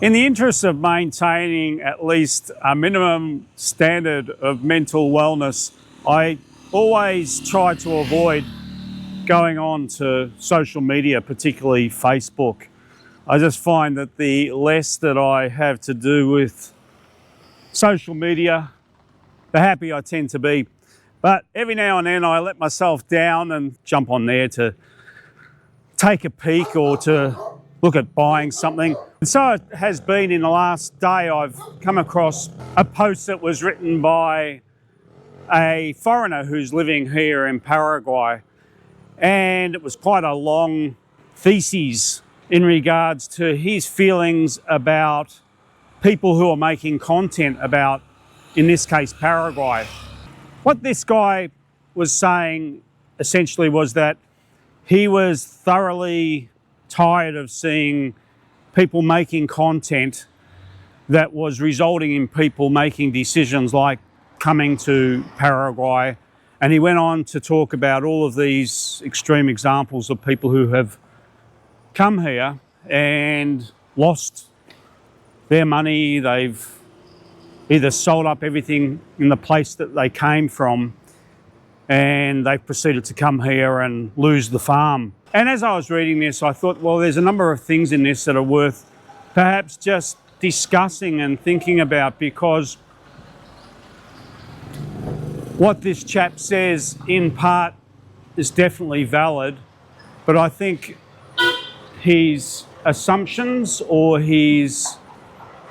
In the interest of maintaining at least a minimum standard of mental wellness, I always try to avoid going on to social media, particularly Facebook. I just find that the less that I have to do with social media, the happier I tend to be. But every now and then I let myself down and jump on there to take a peek or to look at buying something. And so it has been. In the last day I've come across a post that was written by a foreigner who's living here in Paraguay, and it was quite a long thesis in regards to his feelings about people who are making content about, in this case, Paraguay. What this guy was saying essentially was that he was thoroughly tired of seeing people making content that was resulting in people making decisions like coming to Paraguay. And he went on to talk about all of these extreme examples of people who have come here and lost their money. They've either sold up everything in the place that they came from, and they've proceeded to come here and lose the farm. And as I was reading this, I thought, well, there's a number of things in this that are worth perhaps just discussing and thinking about, because what this chap says in part is definitely valid, but I think his assumptions or his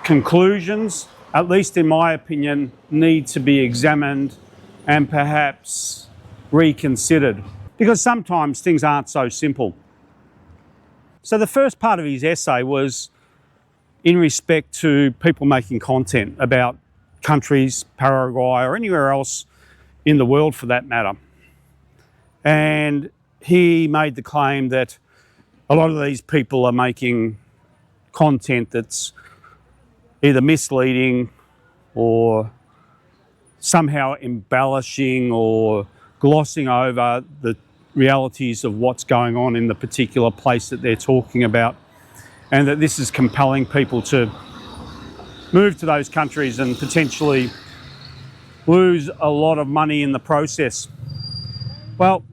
conclusions, at least in my opinion, need to be examined and perhaps reconsidered, because sometimes things aren't so simple. So the first part of his essay was in respect to people making content about countries, Paraguay or anywhere else in the world for that matter. And he made the claim that a lot of these people are making content that's either misleading or somehow embellishing or glossing over the realities of what's going on in the particular place that they're talking about, and that this is compelling people to move to those countries and potentially lose a lot of money in the process. Well,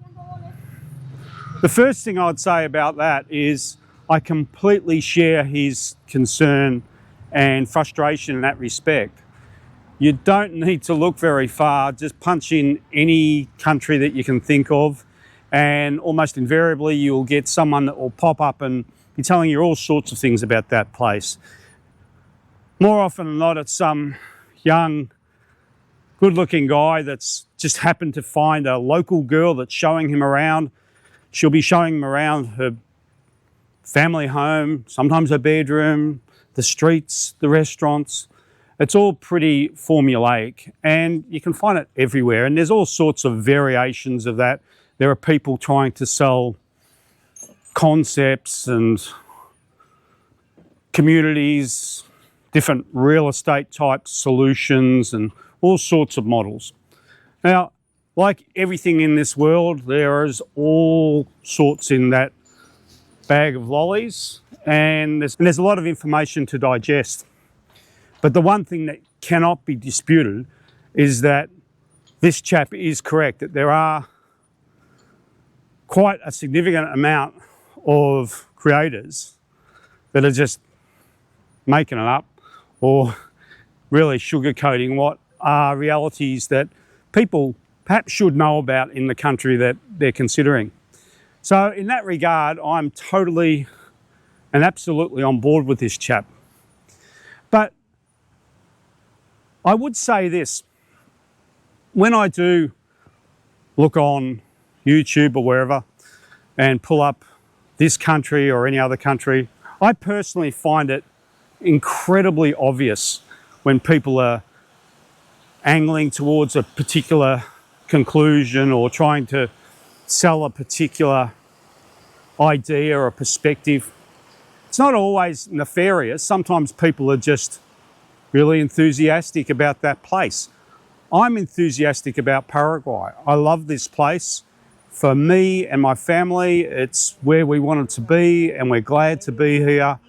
the first thing I'd say about that is I completely share his concern and frustration in that respect. You don't need to look very far. Just punch in any country that you can think of, and almost invariably you'll get someone that will pop up and be telling you all sorts of things about that place. More often than not, it's some young, good-looking guy that's just happened to find a local girl that's showing him around. She'll be showing him around her family home, sometimes her bedroom, the streets, the restaurants. It's all pretty formulaic, and you can find it everywhere. And there's all sorts of variations of that. There are people trying to sell concepts and communities, different real estate type solutions, and all sorts of models. Now, like everything in this world, there is all sorts in that bag of lollies, and there's a lot of information to digest. But the one thing that cannot be disputed is that this chap is correct, that there are quite a significant amount of creators that are just making it up or really sugarcoating what are realities that people perhaps should know about in the country that they're considering. So in that regard, I'm totally and absolutely on board with this chap. But I would say this: when I do look on YouTube or wherever and pull up this country or any other country, I personally find it incredibly obvious when people are angling towards a particular conclusion or trying to sell a particular idea or a perspective. It's not always nefarious. Sometimes people are just really enthusiastic about that place. I'm enthusiastic about Paraguay. I love this place. For me and my family, it's where we wanted to be, and we're glad to be here.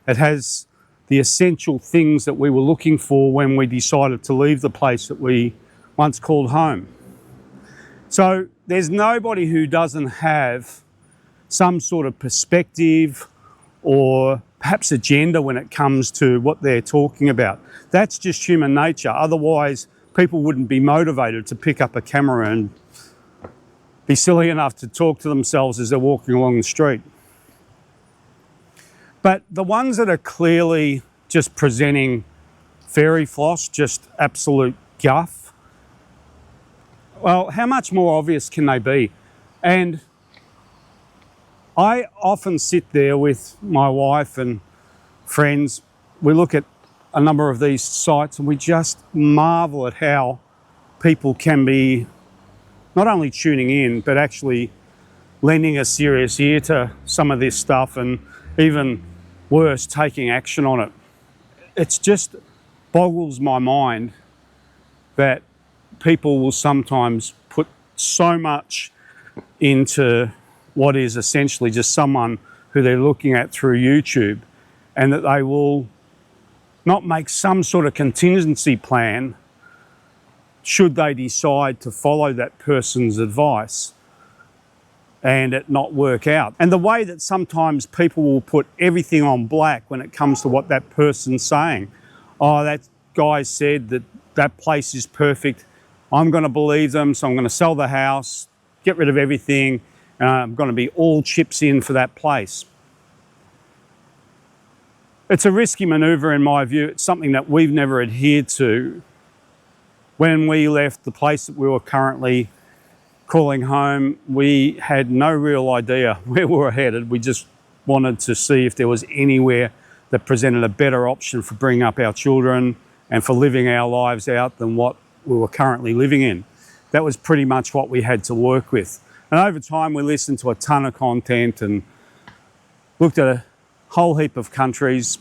It has the essential things that we were looking for when we decided to leave the place that we once called home. So there's nobody who doesn't have some sort of perspective or perhaps agenda when it comes to what they're talking about. That's just human nature. Otherwise, people wouldn't be motivated to pick up a camera and be silly enough to talk to themselves as they're walking along the street. But the ones that are clearly just presenting fairy floss, just absolute guff, well, how much more obvious can they be? And I often sit there with my wife and friends. We look at a number of these sites and we just marvel at how people can be not only tuning in, but actually lending a serious ear to some of this stuff, and even worse, taking action on it. It just boggles my mind that people will sometimes put so much into what is essentially just someone who they're looking at through YouTube, and that they will not make some sort of contingency plan should they decide to follow that person's advice and it not work out. And the way that sometimes people will put everything on black when it comes to what that person's saying. Oh, that guy said that that place is perfect. I'm going to believe them, so I'm going to sell the house, get rid of everything, and I'm going to be all chips in for that place. It's a risky manoeuvre in my view. It's something that we've never adhered to. When we left the place that we were currently calling home, we had no real idea where we were headed. We just wanted to see if there was anywhere that presented a better option for bringing up our children and for living our lives out than what we were currently living in. That was pretty much what we had to work with. And over time, we listened to a ton of content and looked at a whole heap of countries.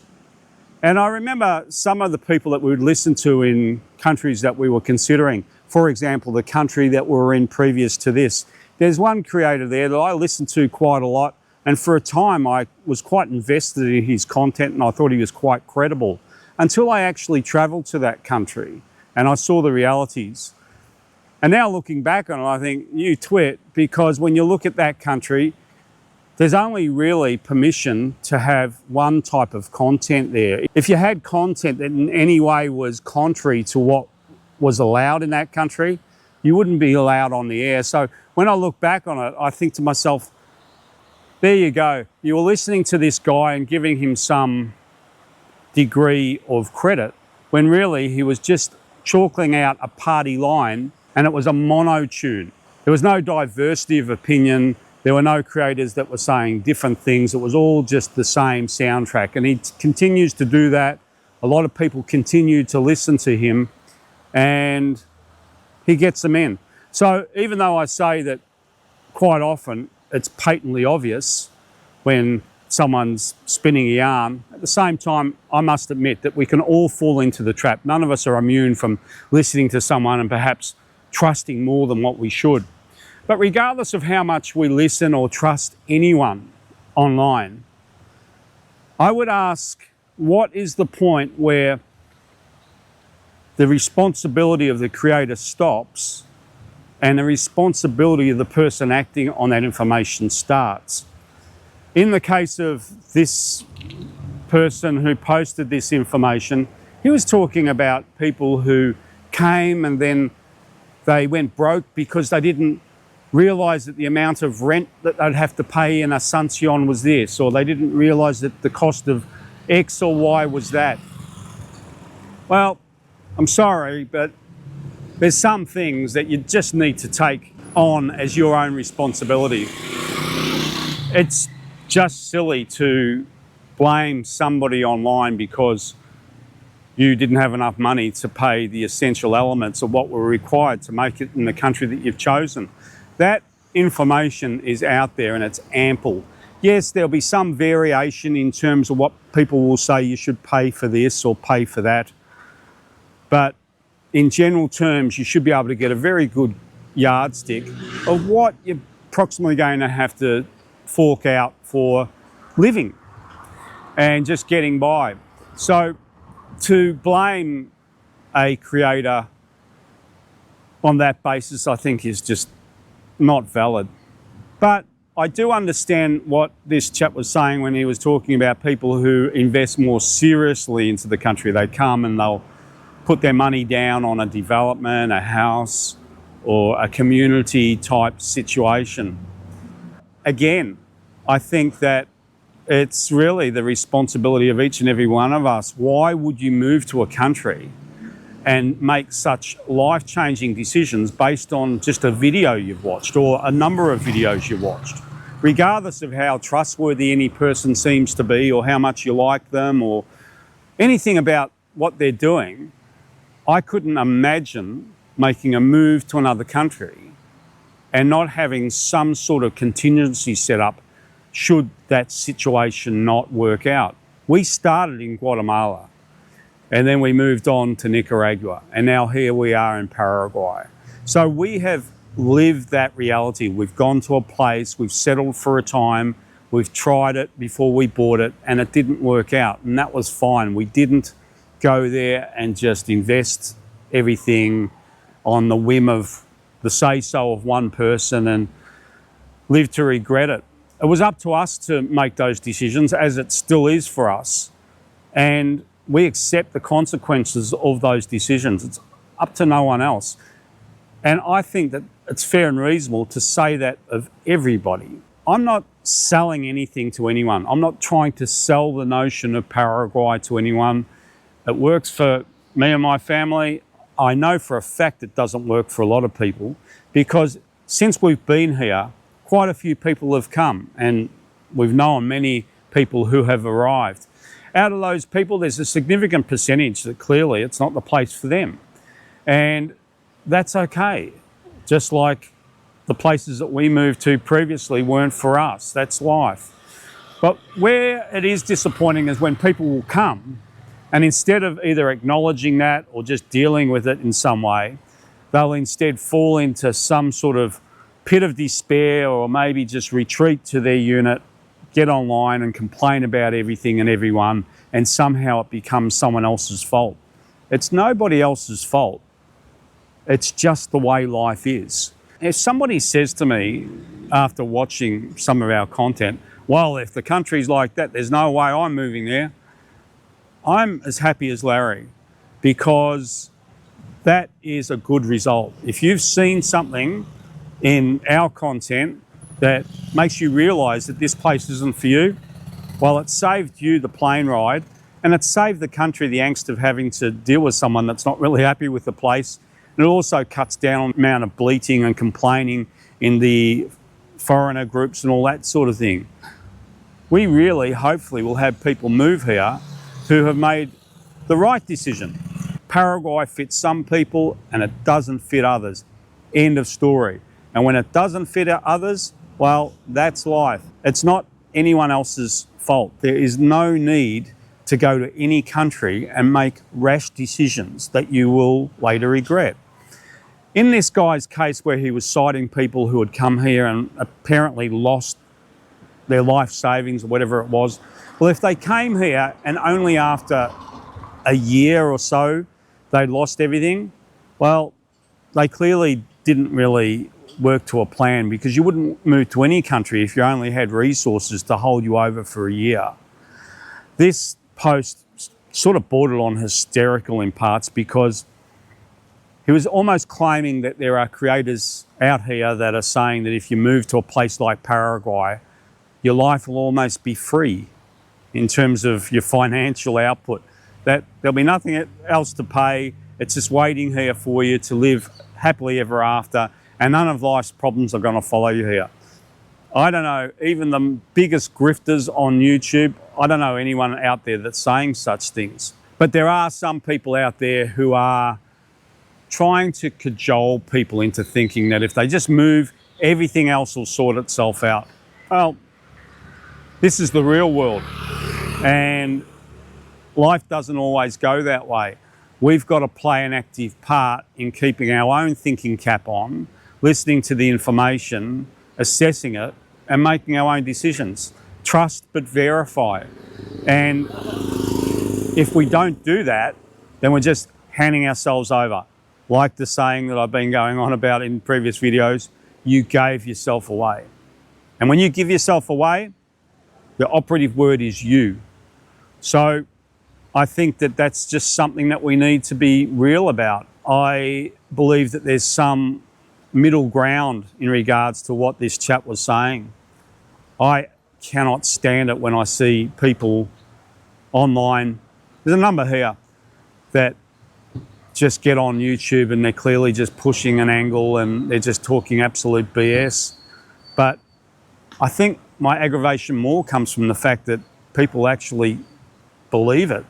And I remember some of the people that we would listen to in countries that we were considering. For example, the country that we were in previous to this. There's one creator there that I listened to quite a lot, and for a time I was quite invested in his content and I thought he was quite credible, until I actually travelled to that country and I saw the realities. And now looking back on it, I think, you twit, because when you look at that country, there's only really permission to have one type of content there. If you had content that in any way was contrary to what was allowed in that country, you wouldn't be allowed on the air. So when I look back on it, I think to myself, there you go. You were listening to this guy and giving him some degree of credit, when really he was just chalking out a party line, and it was a mono tune. There was no diversity of opinion. There were no creators that were saying different things. It was all just the same soundtrack. And he continues to do that. A lot of people continue to listen to him, and he gets them in. So even though I say that quite often it's patently obvious when someone's spinning a yarn, at the same time, I must admit that we can all fall into the trap. None of us are immune from listening to someone and perhaps trusting more than what we should. But regardless of how much we listen or trust anyone online, I would ask, what is the point where the responsibility of the creator stops and the responsibility of the person acting on that information starts? In the case of this person who posted this information, he was talking about people who came and then they went broke because they didn't realise that the amount of rent that they'd have to pay in Asuncion was this, or they didn't realise that the cost of X or Y was that. Well, I'm sorry, but there's some things that you just need to take on as your own responsibility. It's just silly to blame somebody online because you didn't have enough money to pay the essential elements of what were required to make it in the country that you've chosen. That information is out there and it's ample. Yes, there'll be some variation in terms of what people will say you should pay for this or pay for that. But in general terms, you should be able to get a very good yardstick of what you're approximately going to have to fork out for living and just getting by. So to blame a creator on that basis, I think, is just not valid. But I do understand what this chap was saying when he was talking about people who invest more seriously into the country. They come and they'll put their money down on a development, a house, or a community type situation. Again, I think that it's really the responsibility of each and every one of us. Why would you move to a country and make such life-changing decisions based on just a video you've watched or a number of videos you watched? Regardless of how trustworthy any person seems to be or how much you like them or anything about what they're doing, I couldn't imagine making a move to another country and not having some sort of contingency set up should that situation not work out. We started in Guatemala and then we moved on to Nicaragua, and now here we are in Paraguay. So we have lived that reality. We've gone to a place, we've settled for a time, we've tried it before we bought it, and it didn't work out, and that was fine. We didn't go there and just invest everything on the whim of the say-so of one person and live to regret it. It was up to us to make those decisions, as it still is for us. And we accept the consequences of those decisions. It's up to no one else. And I think that it's fair and reasonable to say that of everybody. I'm not selling anything to anyone. I'm not trying to sell the notion of Paraguay to anyone. It works for me and my family. I know for a fact it doesn't work for a lot of people, because since we've been here, quite a few people have come, and we've known many people who have arrived. Out of those people, there's a significant percentage that clearly it's not the place for them. And that's okay. Just like the places that we moved to previously weren't for us. That's life. But where it is disappointing is when people will come and instead of either acknowledging that or just dealing with it in some way, they'll instead fall into some sort of pit of despair, or maybe just retreat to their unit, get online and complain about everything and everyone, and somehow it becomes someone else's fault. It's nobody else's fault. It's just the way life is. If somebody says to me after watching some of our content, well, if the country's like that, there's no way I'm moving there, I'm as happy as Larry, because that is a good result. If you've seen something in our content that makes you realise that this place isn't for you, well, it saved you the plane ride, and it saved the country the angst of having to deal with someone that's not really happy with the place. And it also cuts down on the amount of bleating and complaining in the foreigner groups and all that sort of thing. We really, hopefully, will have people move here who have made the right decision. Paraguay fits some people and it doesn't fit others. End of story. And when it doesn't fit others, well, that's life. It's not anyone else's fault. There is no need to go to any country and make rash decisions that you will later regret. In this guy's case where he was citing people who had come here and apparently lost their life savings or whatever it was, well, if they came here and only after a year or so they lost everything, well, they clearly didn't really work to a plan, because you wouldn't move to any country if you only had resources to hold you over for a year. This post sort of bordered on hysterical in parts, because he was almost claiming that there are creators out here that are saying that if you move to a place like Paraguay, your life will almost be free in terms of your financial output, that there'll be nothing else to pay. It's just waiting here for you to live happily ever after, and none of life's problems are going to follow you here. I don't know, even the biggest grifters on YouTube, I don't know anyone out there that's saying such things. But there are some people out there who are trying to cajole people into thinking that if they just move, everything else will sort itself out. Well, this is the real world, and life doesn't always go that way. We've got to play an active part in keeping our own thinking cap on, listening to the information, assessing it, and making our own decisions. Trust but verify. And If we don't do that, then we're just handing ourselves over. Like the saying that I've been going on about in previous videos, you gave yourself away. And when you give yourself away, the operative word is you. So I think that that's just something that we need to be real about. I believe that there's some middle ground in regards to what this chap was saying. I cannot stand it when I see people online. There's a number here that just get on YouTube and they're clearly just pushing an angle and they're just talking absolute BS. But I think my aggravation more comes from the fact that people actually believe it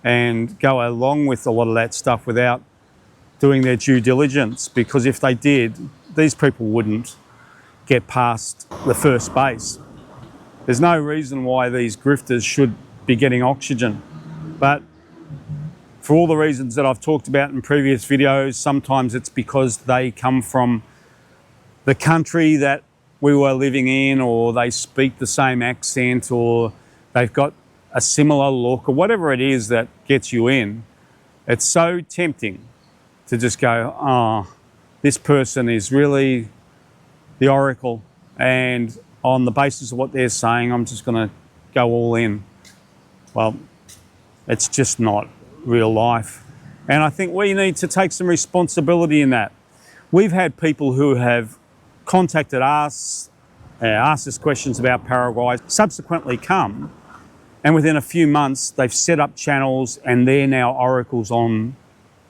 and go along with a lot of that stuff without doing their due diligence, because if they did, these people wouldn't get past the first base. There's no reason why these grifters should be getting oxygen. But for all the reasons that I've talked about in previous videos, sometimes it's because they come from the country that we were living in, or they speak the same accent, or they've got a similar look, or whatever it is that gets you in. It's so tempting to just go, oh, this person is really the oracle, and on the basis of what they're saying, I'm just going to go all in. Well, it's just not real life. And I think we need to take some responsibility in that. We've had people who have contacted us, asked us questions about Paraguay, subsequently come, and within a few months they've set up channels and they're now oracles on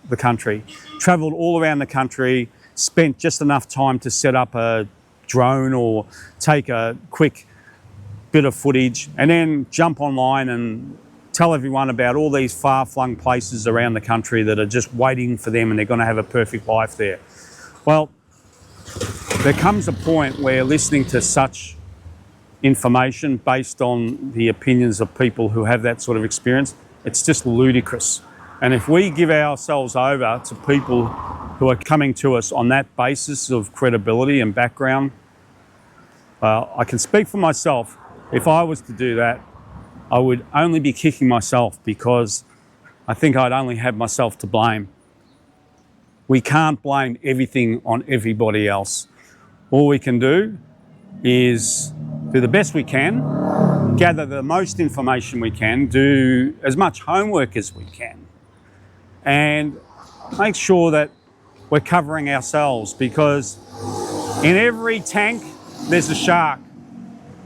the country. Travelled all around the country, spent just enough time to set up a drone or take a quick bit of footage, and then jump online and tell everyone about all these far-flung places around the country that are just waiting for them and they're going to have a perfect life there. Well, there comes a point where listening to such information based on the opinions of people who have that sort of experience, it's just ludicrous. And if we give ourselves over to people who are coming to us on that basis of credibility and background, I can speak for myself. If I was to do that, I would only be kicking myself, because I think I'd only have myself to blame. We can't blame everything on everybody else. All we can do is do the best we can, gather the most information we can, do as much homework as we can, and make sure that we're covering ourselves, because in every tank there's a shark,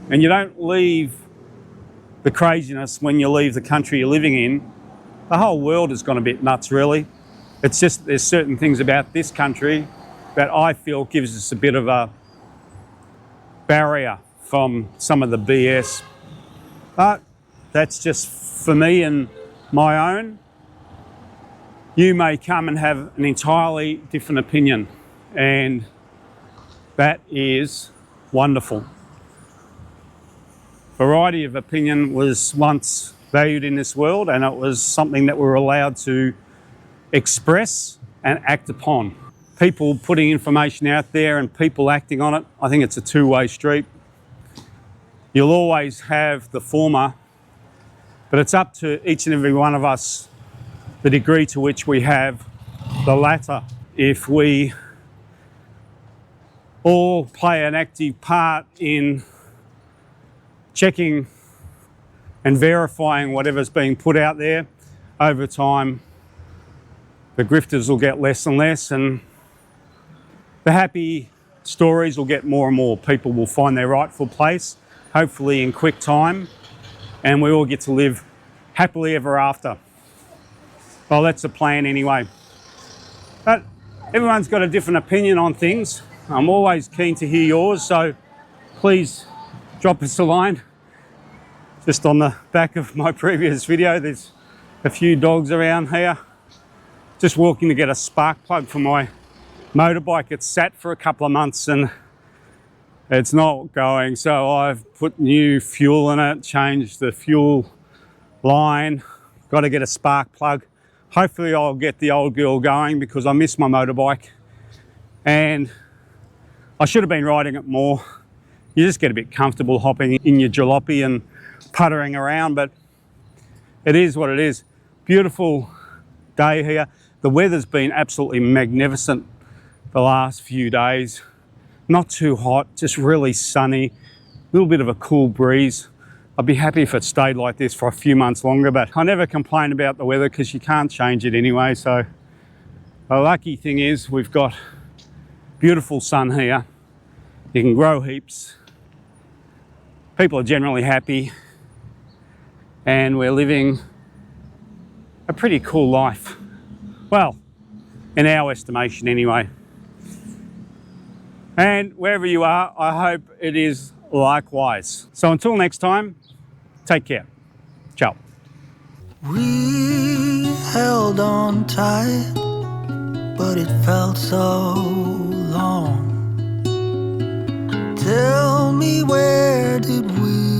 and you don't leave the craziness when you leave the country you're living in. The whole world has gone a bit nuts, really. It's just there's certain things about this country that I feel gives us a bit of a barrier from some of the BS. But that's just for me and my own. You may come and have an entirely different opinion, and that is wonderful. Variety of opinion was once valued in this world, and it was something that we were allowed to express and act upon. People putting information out there and people acting on it, I think it's a two-way street. You'll always have the former, but it's up to each and every one of us the degree to which we have the latter. If we all play an active part in checking and verifying whatever's being put out there, over time the grifters will get less and less, and the happy stories will get more and more. People will find their rightful place, hopefully in quick time, and we all get to live happily ever after. Well, that's the plan anyway. But everyone's got a different opinion on things. I'm always keen to hear yours, so please drop us a line. Just on the back of my previous video, there's a few dogs around here. Just walking to get a spark plug for my motorbike. It's sat for a couple of months and it's not going, so I've put new fuel in it, changed the fuel line, got to get a spark plug. Hopefully I'll get the old girl going, because I miss my motorbike and I should have been riding it more. You just get a bit comfortable hopping in your jalopy and puttering around, but it is what it is. Beautiful day here. The weather's been absolutely magnificent the last few days. Not too hot, just really sunny, a little bit of a cool breeze. I'd be happy if it stayed like this for a few months longer, but I never complain about the weather because you can't change it anyway. So the lucky thing is we've got beautiful sun here. You can grow heaps. People are generally happy, and we're living a pretty cool life. Well, in our estimation anyway. And wherever you are, I hope it is likewise. So until next time, take care. Ciao. We held on tight, but it felt so long. Tell me, where did we